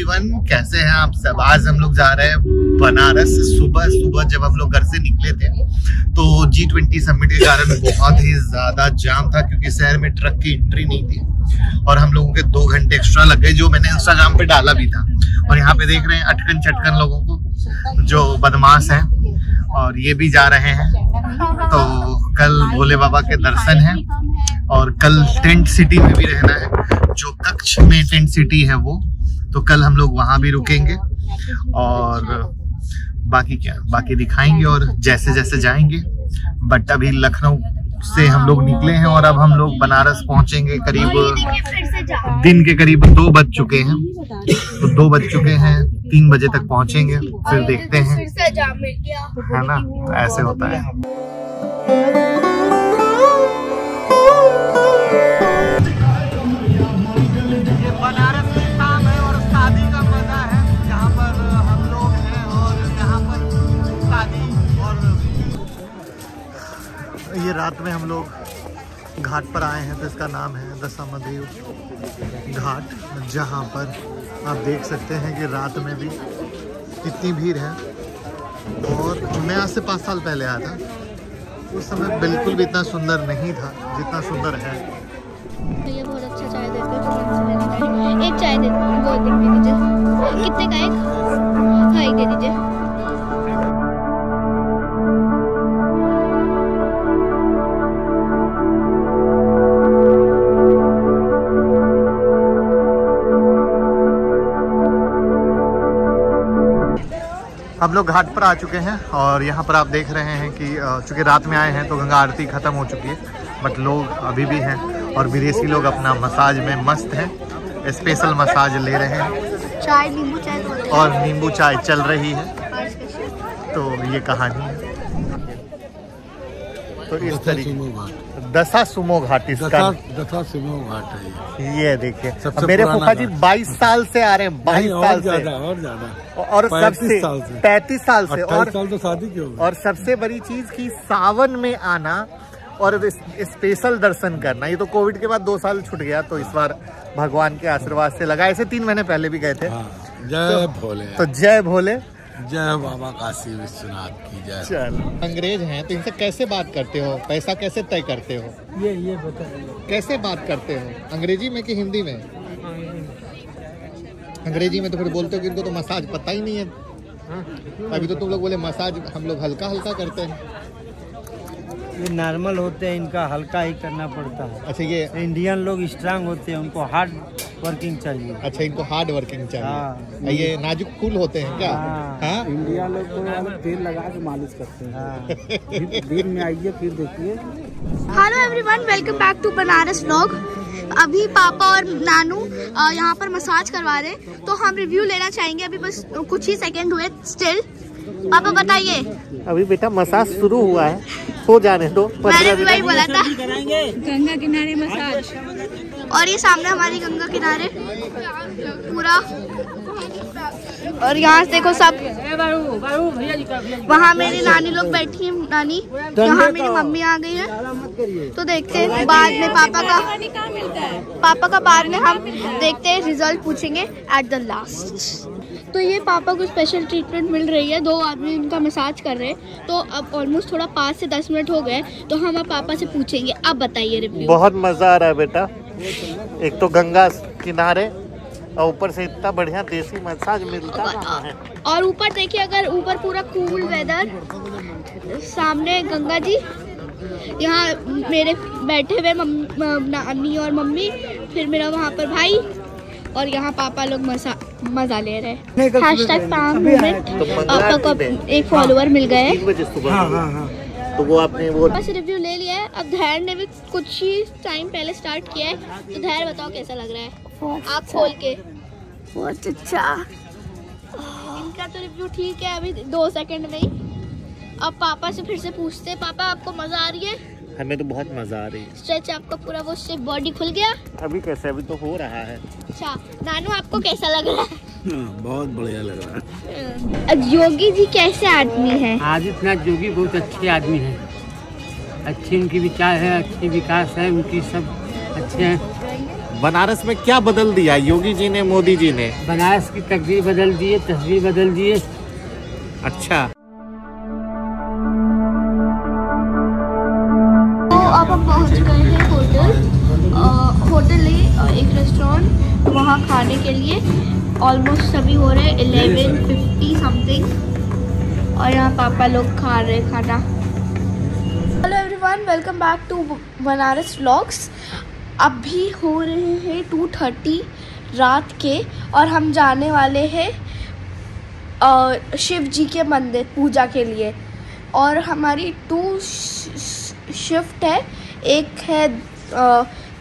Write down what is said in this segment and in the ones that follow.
Everyone, कैसे हैं आप सब। आज हम लोग जा रहे हैं बनारस। सुबह जब हम लोग घर से निकले थे तो G20 समिट के कारण बहुत ही ज्यादा जाम था, क्योंकि शहर में ट्रक की एंट्री नहीं थी और हम लोगों के 2 घंटे एक्स्ट्रा लग गए, जो मैंने इंस्टाग्राम पे डाला भी था। और यहाँ पे देख रहे हैं अटकन चटकन लोगों को जो बदमाश हैं, और ये भी जा रहे हैं। तो कल भोले बाबा के दर्शन है और कल टेंट सिटी में भी रहना है, जो कच्छ में टेंट सिटी है वो। तो कल हम लोग वहां भी रुकेंगे और बाकी दिखाएंगे और जैसे जैसे जाएंगे। बट अभी लखनऊ से हम लोग निकले हैं और अब हम लोग बनारस पहुंचेंगे। करीब दिन के करीब 2 बज चुके हैं, तो 2 बज चुके हैं, 3 बजे तक पहुंचेंगे, फिर देखते हैं, है ना। तो ऐसे होता है। बनारस में काम है और शादी का मजा है। यहाँ पर हम लोग हैं और यहाँ पर शादी। और ये रात में हम लोग घाट पर आए हैं, तो इसका नाम है दशामदेव घाट, जहाँ पर आप देख सकते हैं कि रात में भी कितनी भीड़ है। और मैं आज से 5 साल पहले आया था, उस समय बिल्कुल भी इतना सुंदर नहीं था जितना सुंदर है। ये बहुत अच्छा चाय देते हैं। एक चाय दे दीजिए। कितने का एक? हाँ, एक दे दीजिए। हम लोग घाट पर आ चुके हैं और यहाँ पर आप देख रहे हैं कि चूँकि रात में आए हैं तो गंगा आरती ख़त्म हो चुकी है, बट लोग अभी भी हैं और विदेशी लोग अपना मसाज में मस्त हैं, स्पेशल मसाज ले रहे हैं। चाय, नींबू चाय और नींबू चाय चल रही है। तो ये कहानी है। तो इस तरीके दशा सुमो घाट, इसका दशा सुमो घाट है ये। देखिए मेरे फूफा जी 22 साल से आ रहे हैं, 22 साल से और ज्यादा, और सबसे 35 साल से, और साल तो शादी क्यों। और सबसे बड़ी चीज की सावन में आना और स्पेशल दर्शन करना। ये तो कोविड के बाद 2 साल छूट गया, तो इस बार भगवान के आशीर्वाद से लगा। ऐसे 3 महीने पहले भी गए थे। जय भोले। तो जय भोले, जय बाबा काशी विश्वनाथ की जय। चल, अंग्रेज हैं तो इनसे कैसे बात करते हो, पैसा कैसे तय करते हो? ये बताइए, कैसे बात करते हो, अंग्रेजी में कि हिंदी में? अंग्रेजी में तो फिर बोलते हो कि इनको तो मसाज पता ही नहीं है। अभी तो तुम लोग बोले मसाज हम लोग हल्का हल्का करते हैं। ये नॉर्मल होते हैं, इनका हल्का ही करना पड़ता है। अच्छा, ये इंडियन लोग स्ट्रांग होते हैं, उनको हार्ड वर्किंग चाहिए। अच्छा, इनको हार्ड वर्किंग चाहिए। हाँ। ये नाजुक फूल होते हैं क्या? हाँ? इंडिया लोग तो तेल लगा के मालिश करते हैं। दिन में आइए फिर देखिए। Hello everyone, welcome back to Banaras vlog. अभी पापा और नानू यहाँ पर मसाज करवा रहे हैं, तो हम रिव्यू लेना चाहेंगे। अभी बस कुछ ही सेकंड हुए स्टिल। पापा बताइए। अभी बेटा मसाज शुरू हुआ है, हो जाने दो। मैंने भी वही बोला था, गंगा किनारे मसाज। और ये सामने हमारी गंगा किनारे पूरा। और यहाँ से देखो सब, वहाँ मेरी नानी लोग बैठी है, नानी। यहाँ मेरी मम्मी आ गई है। तो देखते हैं बाद में पापा का बाद में हम देखते हैं, रिजल्ट पूछेंगे एट द लास्ट। तो ये पापा को स्पेशल ट्रीटमेंट मिल रही है, 2 आदमी उनका मसाज कर रहे हैं। तो अब ऑलमोस्ट थोड़ा 5 से 10 मिनट हो गए, तो हम अब पापा से पूछेंगे। अब बताइए रिव्यू। बहुत मजा आ रहा है बेटा, एक तो गंगा किनारे और ऊपर से इतना बढ़िया देसी मसाज मिलता है। और ऊपर देखिए, अगर ऊपर पूरा कूल वेदर, सामने गंगा जी, यहाँ मेरे बैठे हुए नानी और मम्मी, फिर मेरा वहाँ पर भाई, और यहाँ पापा लोग मजा ले रहे हैं। पापा को एक फॉलोअर मिल गए, तो वो आपने वो बस रिव्यू ले लिया है। अब धैर्य ने भी कुछ ही टाइम पहले स्टार्ट किया है, तो धैर्य बताओ कैसा लग रहा है आप खोल के? बहुत अच्छा। इनका तो रिव्यू ठीक है अभी 2 सेकंड में ही। अब पापा से फिर से पूछते हैं, पापा आपको मजा आ रही है? हमें तो बहुत मजा आ रही है। स्ट्रेच आपका पूरा वो स्ट्रेच बॉडी खुल गया? अभी कैसे, अभी तो हो रहा है। अच्छा नानू, आपको कैसा लग रहा है? बहुत बढ़िया लग रहा है। योगी जी कैसे आदमी है? आदित्यनाथ योगी बहुत अच्छे आदमी हैं, अच्छी उनकी विचार है, अच्छी विकास है उनकी, सब अच्छे हैं। बनारस में क्या बदल दिया योगी जी ने, मोदी जी ने? बनारस की तकदीर बदल दी है, तस्वीर बदल दी है। अच्छा, तो अब हम पहुंच गए हैं होटल एक रेस्टोरेंट, वहाँ खाने के लिए। ऑलमोस्ट सभी हो रहे 11:50 समथिंग, और यहाँ पापा लोग खा रहे खाना। Hello everyone, welcome back to Banaras vlogs. अभी हो रहे हैं 2:30 रात के, और हम जाने वाले हैं शिव जी के मंदिर पूजा के लिए। और हमारी 2 शिफ्ट है, एक है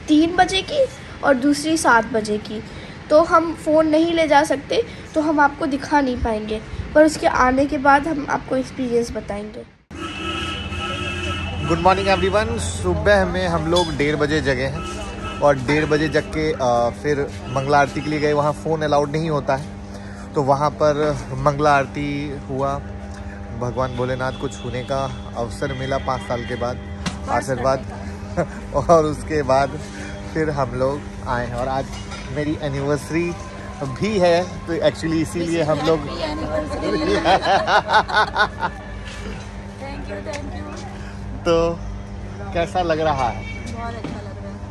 3 बजे की और दूसरी 7 बजे की। तो हम फ़ोन नहीं ले जा सकते, तो हम आपको दिखा नहीं पाएंगे, पर उसके आने के बाद हम आपको एक्सपीरियंस बताएंगे। Good morning everyone. सुबह में हम लोग 1:30 बजे जगे हैं, और 1:30 बजे जग के फिर मंगला आरती के लिए गए। वहाँ फ़ोन अलाउड नहीं होता है, तो वहाँ पर मंगला आरती हुआ। भगवान भोलेनाथ को छूने का अवसर मिला 5 साल के बाद, आशीर्वाद। और उसके बाद फिर हम लोग आए हैं, और आज मेरी एनिवर्सरी भी है, तो एक्चुअली इसीलिए हम लोग थैंक यू। तो कैसा लग रहा है? बहुत अच्छा लग रहा है,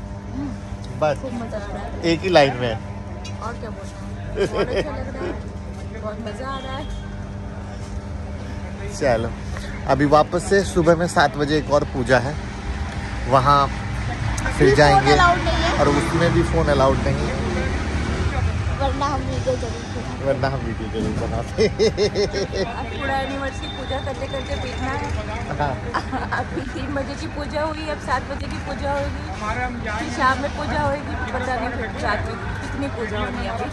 बस खूब मजा आ रहा है। एक ही लाइन में। और क्या बोलना है, बहुत अच्छा लग रहा है, बहुत मजा आ रहा है। चलो, अभी वापस से सुबह में 7 बजे एक और पूजा है, वहाँ फिर जाएंगे, और उसमें भी फ़ोन अलाउड नहीं है, वरना हम वीडियो जरूर बनाते। अब पूरा एनिवर्सरी पूजा करते करते बीतना है। अभी 3 बजे की पूजा हुई, अब 7 बजे की पूजा होगी, फिर शाम में पूजा होगी, पता नहीं फिर रात में कितनी पूजा होगी अभी।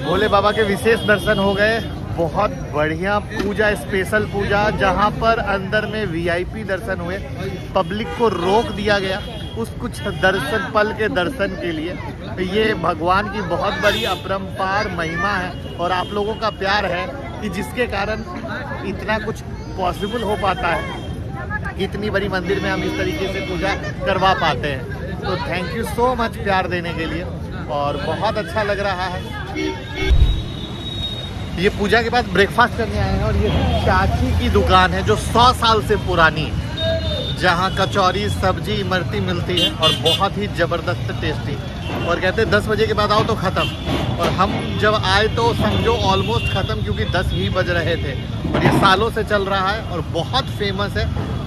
भोले बाबा के विशेष दर्शन हो गए। बहुत बढ़िया पूजा, स्पेशल पूजा, जहाँ पर अंदर में VIP दर्शन हुए। पब्लिक को रोक दिया गया उस कुछ दर्शन, पल के दर्शन के लिए। ये भगवान की बहुत बड़ी अपरंपार महिमा है, और आप लोगों का प्यार है कि जिसके कारण इतना कुछ पॉसिबल हो पाता है। इतनी बड़ी मंदिर में हम इस तरीके से पूजा करवा पाते हैं, तो थैंक यू सो मच प्यार देने के लिए, और बहुत अच्छा लग रहा है। ये पूजा के बाद ब्रेकफास्ट करने आए हैं, और ये चाची की दुकान है जो 100 साल से पुरानी है, जहाँ कचौरी, सब्जी, इमरती मिलती है, और बहुत ही ज़बरदस्त टेस्टी। और कहते हैं 10 बजे के बाद आओ तो ख़त्म, और हम जब आए तो समझो ऑलमोस्ट ख़त्म, क्योंकि 10 ही बज रहे थे। और ये सालों से चल रहा है और बहुत फेमस है।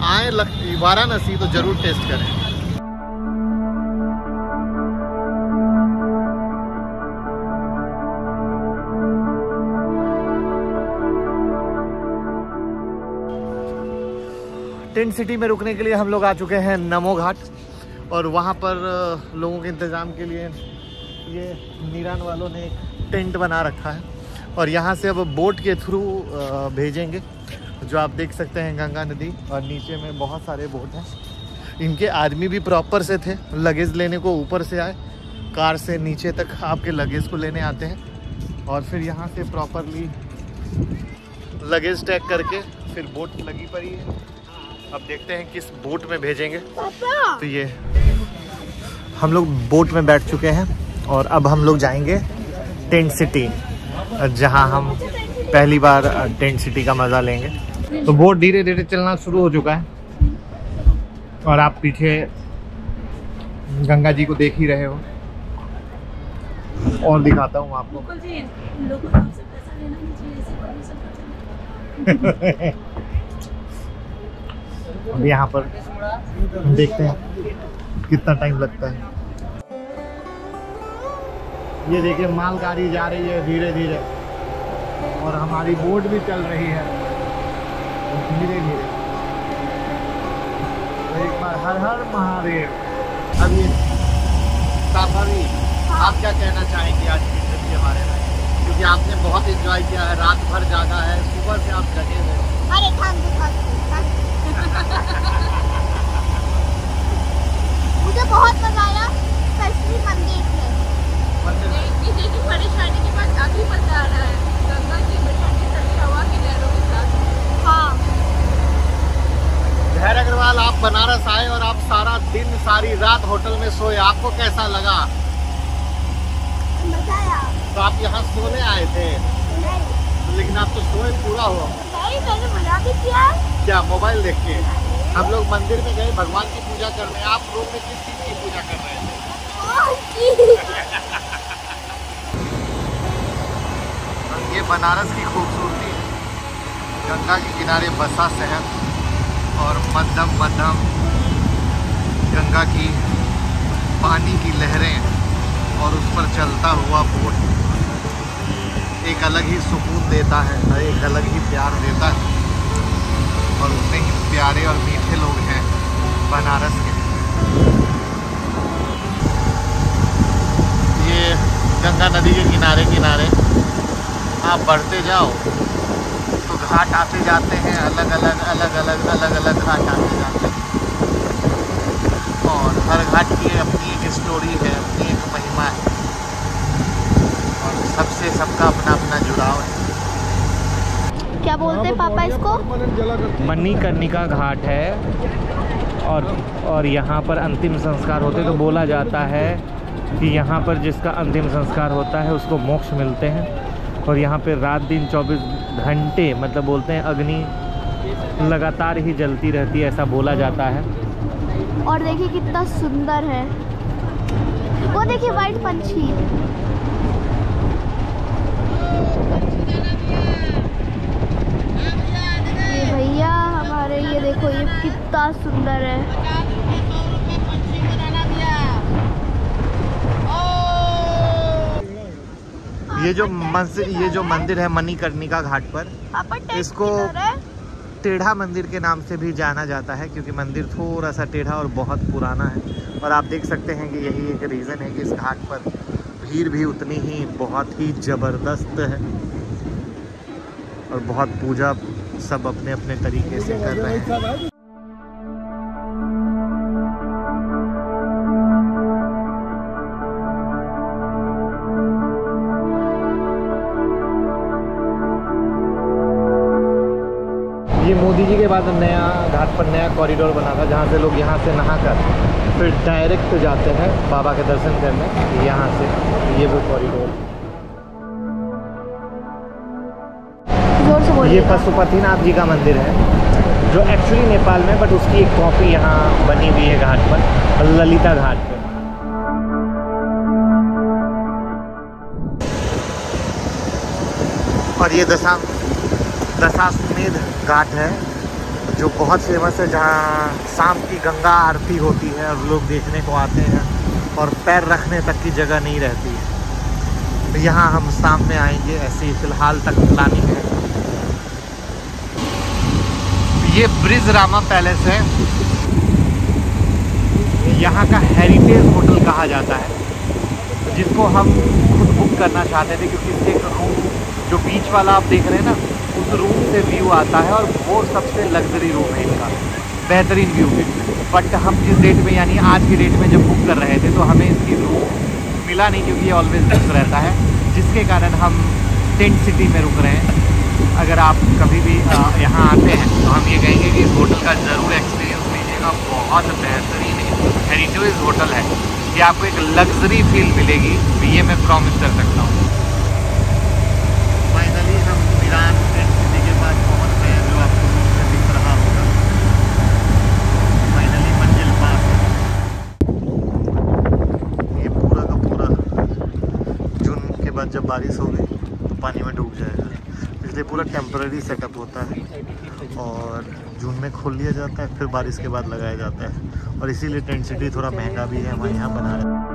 आए वाराणसी तो ज़रूर टेस्ट करें। टेंट सिटी में रुकने के लिए हम लोग आ चुके हैं नमो घाट, और वहाँ पर लोगों के इंतज़ाम के लिए ये नीरान वालों ने एक टेंट बना रखा है, और यहाँ से अब बोट के थ्रू भेजेंगे। जो आप देख सकते हैं गंगा नदी, और नीचे में बहुत सारे बोट हैं। इनके आदमी भी प्रॉपर से थे, लगेज लेने को ऊपर से आए, कार से नीचे तक आपके लगेज को लेने आते हैं, और फिर यहाँ से प्रॉपरली लगेज टैग करके फिर बोट लगी पड़ी है। अब देखते हैं किस बोट में भेजेंगे। तो ये हम लोग बोट में बैठ चुके हैं, और अब हम लोग जाएंगे टेंट सिटी, जहां हम पहली बार टेंट सिटी का मज़ा लेंगे। तो बोट धीरे धीरे चलना शुरू हो चुका है, और आप पीछे गंगा जी को देख ही रहे हो, और दिखाता हूँ आपको। अब यहाँ पर देखते हैं कितना टाइम लगता है। ये देखिए मालगाड़ी जा रही है धीरे धीरे, और हमारी बोट भी चल रही है धीरे धीरे। तो एक बार हर हर महादेव। अभी साफरी, आप क्या कहना चाहेंगे आज की ट्रिप के बारे में? क्योंकि आपने बहुत एंजॉय किया है, रात भर जागा है, सुबह से आप जगे हुए। अरे मुझे बहुत मजा आया, स्पेशली मंदिर में। किसी की परेशानी के बाद काफी मजा आ रहा है, गंगा की ठंडी ठंडी हवा की लहरों के साथ। हाँ, सारा दिन सारी रात होटल में सोए, आपको कैसा लगा? तो आप यहाँ सोने आए थे? लेकिन आप तो सोए पूरा हो। मैंने मना भी किया। क्या मोबाइल देख के? हम लोग मंदिर में गए भगवान की पूजा करने, आप रूम में किस चीज की पूजा कर रहे थे? ये बनारस की खूबसूरती, गंगा के किनारे बसा शहर और मध्यम मध्यम गंगा की पानी की लहरें और उस पर चलता हुआ बोट एक अलग ही सुकून देता है, एक अलग ही प्यार देता है। और उतने ही प्यारे और मीठे लोग हैं बनारस के। ये गंगा नदी के किनारे किनारे आप बढ़ते जाओ तो घाट आते जाते हैं, अलग अलग घाट आते जाते हैं। और हर घाट की अपनी एक स्टोरी है, अपनी एक महिमा है और सबसे सबका अपना अपना जुड़ाव है। क्या बोलते हैं पापा इसको? मणिकर्णिका घाट है और यहाँ पर अंतिम संस्कार होते, तो बोला जाता है कि यहाँ पर जिसका अंतिम संस्कार होता है उसको मोक्ष मिलते हैं। और यहाँ पे रात दिन 24 घंटे मतलब बोलते हैं अग्नि लगातार ही जलती रहती है, ऐसा बोला जाता है। और देखिए कितना सुंदर है, वो देखिए वाइट पंछी। ये भैया हमारे, ये देखो ये कितना सुंदर है। ये जो मंदिर है मणिकर्णिका घाट पर, इसको टेढ़ा मंदिर के नाम से भी जाना जाता है क्योंकि मंदिर थोड़ा सा टेढ़ा और बहुत पुराना है। और आप देख सकते हैं कि यही एक रीज़न है कि इस घाट पर भीड़ भी उतनी ही बहुत ही ज़बरदस्त है और बहुत पूजा सब अपने अपने तरीके से कर रहे हैं। ये मोदी जी के बाद नया घाट पर नया कॉरिडोर बना था जहाँ से लोग यहाँ से नहाकर फिर डायरेक्ट जाते हैं बाबा के दर्शन करने यहाँ से। ये वो कॉरिडोर, ये पशुपतिनाथ जी का मंदिर है जो एक्चुअली नेपाल में, बट उसकी एक कॉपी यहाँ बनी हुई है घाट पर, ललिता घाट पर। और ये दशाश्वमेध घाट है जो बहुत फेमस है, जहाँ शाम की गंगा आरती होती है और लोग देखने को आते हैं और पैर रखने तक की जगह नहीं रहती है। तो यहाँ हम शाम में आएंगे, ऐसे ही फ़िलहाल तक प्लानिंग है। ये ब्रिज रामा पैलेस है, यहाँ का हेरिटेज होटल कहा जाता है, जिसको हम खुद बुक करना चाहते थे क्योंकि इससे एक रूम जो बीच वाला आप देख रहे हैं ना, उस रूम से व्यू आता है और वो सबसे लग्जरी रूम है इनका, बेहतरीन व्यू। बट हम जिस डेट में यानी आज की डेट में जब बुक कर रहे थे तो हमें इसकी रूम मिला नहीं क्योंकि ये ऑलवेज बुक रहता है, जिसके कारण हम टेंट सिटी में रुक रहे हैं। अगर आप कभी भी यहाँ आते हैं तो हम ये कहेंगे कि इस होटल का ज़रूर एक्सपीरियंस लीजिएगा, बहुत बेहतरीन हेरिटेज होटल है। ये आपको एक लग्जरी फील मिलेगी, ये मैं प्रॉमिस कर सकता हूँ। फाइनली हम वीरान टेंट सिटी के पास पहुँच गए हैं, जो आपको दिख रहा होगा। फाइनली मंजिल पास है। ये पूरा का पूरा जून के बाद जब बारिश होगी तो पानी में डूब जाएगा, इसलिए पूरा टेम्पररी सेटअप होता है और जून में खोल लिया जाता है, फिर बारिश के बाद लगाया जाता है। और इसीलिए टेंट सिटी थोड़ा महंगा भी है, हमारे यहाँ बना रहे हैं।